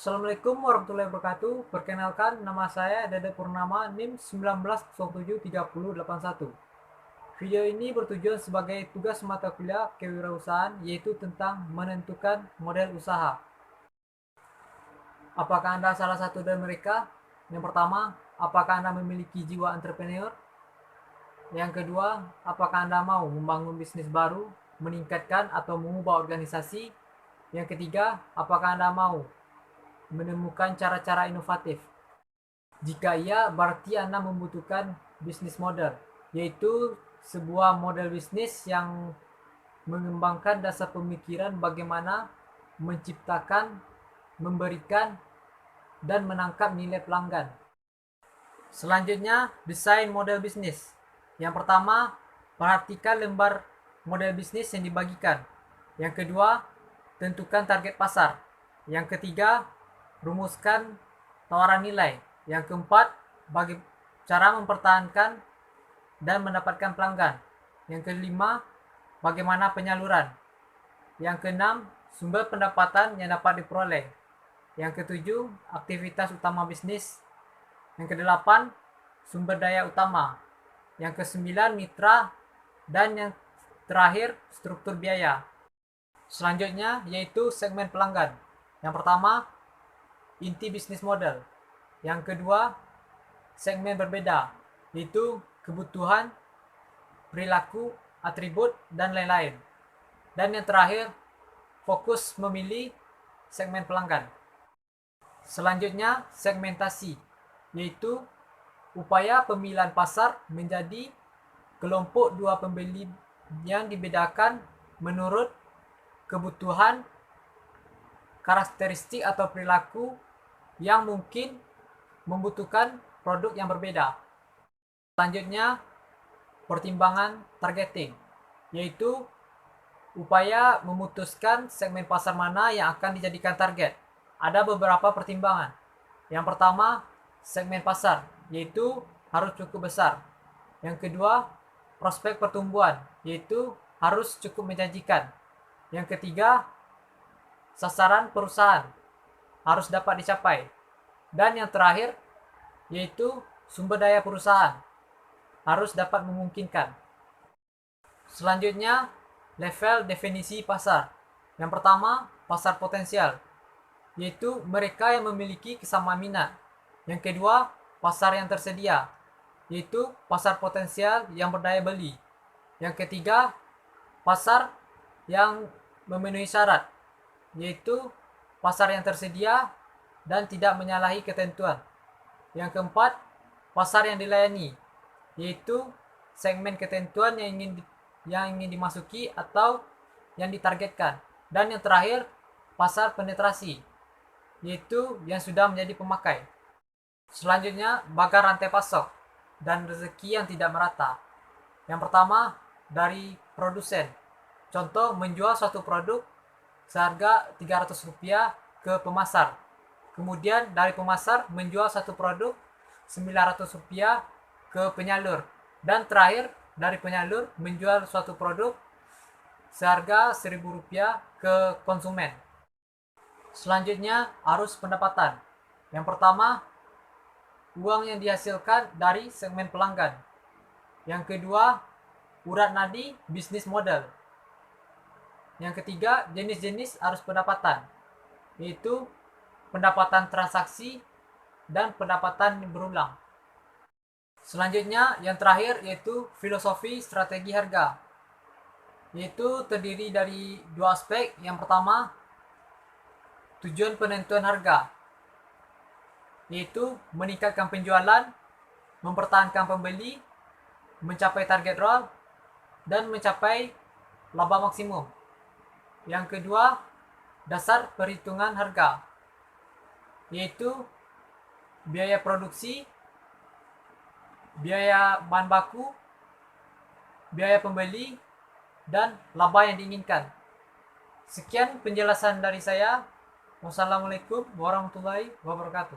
Assalamualaikum warahmatullahi wabarakatuh. Perkenalkan, nama saya Dede Purnama, NIM 19073081. Video ini bertujuan sebagai tugas mata kuliah kewirausahaan, yaitu tentang menentukan model usaha. Apakah Anda salah satu dari mereka? Yang pertama, apakah Anda memiliki jiwa entrepreneur? Yang kedua, apakah Anda mau membangun bisnis baru, meningkatkan atau mengubah organisasi? Yang ketiga, apakah Anda mau menemukan cara-cara inovatif? Jika iya, berarti Anda membutuhkan bisnis model, yaitu sebuah model bisnis yang mengembangkan dasar pemikiran bagaimana menciptakan, memberikan, dan menangkap nilai pelanggan. Selanjutnya, desain model bisnis. Yang pertama, perhatikan lembar model bisnis yang dibagikan. Yang kedua, tentukan target pasar. Yang ketiga, rumuskan tawaran nilai. Yang keempat, bagi cara mempertahankan dan mendapatkan pelanggan. Yang kelima, bagaimana penyaluran. Yang keenam, sumber pendapatan yang dapat diperoleh. Yang ketujuh, aktivitas utama bisnis. Yang kedelapan, sumber daya utama. Yang kesembilan, mitra. Dan yang terakhir, struktur biaya. Selanjutnya yaitu segmen pelanggan. Yang pertama, inti bisnis model. Yang kedua, segmen berbeda, yaitu kebutuhan, perilaku, atribut, dan lain-lain. Dan yang terakhir, fokus memilih segmen pelanggan. Selanjutnya, segmentasi, yaitu upaya pemilihan pasar menjadi kelompok dua pembeli yang dibedakan menurut kebutuhan, karakteristik atau perilaku yang mungkin membutuhkan produk yang berbeda. Selanjutnya, pertimbangan targeting, yaitu upaya memutuskan segmen pasar mana yang akan dijadikan target. Ada beberapa pertimbangan. Yang pertama, segmen pasar, yaitu harus cukup besar. Yang kedua, prospek pertumbuhan, yaitu harus cukup menjanjikan. Yang ketiga, sasaran perusahaan harus dapat dicapai. Dan yang terakhir, yaitu sumber daya perusahaan harus dapat memungkinkan. Selanjutnya, level definisi pasar. Yang pertama, pasar potensial, yaitu mereka yang memiliki kesamaan minat. Yang kedua, pasar yang tersedia, yaitu pasar potensial yang berdaya beli. Yang ketiga, pasar yang memenuhi syarat, yaitu pasar yang tersedia dan tidak menyalahi ketentuan. Yang keempat, pasar yang dilayani, yaitu segmen ketentuan yang ingin dimasuki atau yang ditargetkan. Dan yang terakhir, pasar penetrasi, yaitu yang sudah menjadi pemakai. Selanjutnya, bagar rantai pasok dan rezeki yang tidak merata. Yang pertama, dari produsen. Contoh, menjual suatu produk seharga Rp300 ke pemasar. Kemudian dari pemasar menjual satu produk Rp900 ke penyalur. Dan terakhir, dari penyalur menjual suatu produk seharga Rp1.000 ke konsumen. Selanjutnya, arus pendapatan. Yang pertama, uang yang dihasilkan dari segmen pelanggan. Yang kedua, urat nadi bisnis model. Yang ketiga, jenis-jenis arus pendapatan, yaitu pendapatan transaksi dan pendapatan berulang. Selanjutnya, yang terakhir yaitu filosofi strategi harga, yaitu terdiri dari dua aspek. Yang pertama, tujuan penentuan harga, yaitu meningkatkan penjualan, mempertahankan pembeli, mencapai target ROI, dan mencapai laba maksimum. Yang kedua, dasar perhitungan harga, yaitu biaya produksi, biaya bahan baku, biaya pembeli, dan laba yang diinginkan. Sekian penjelasan dari saya. Wassalamualaikum warahmatullahi wabarakatuh.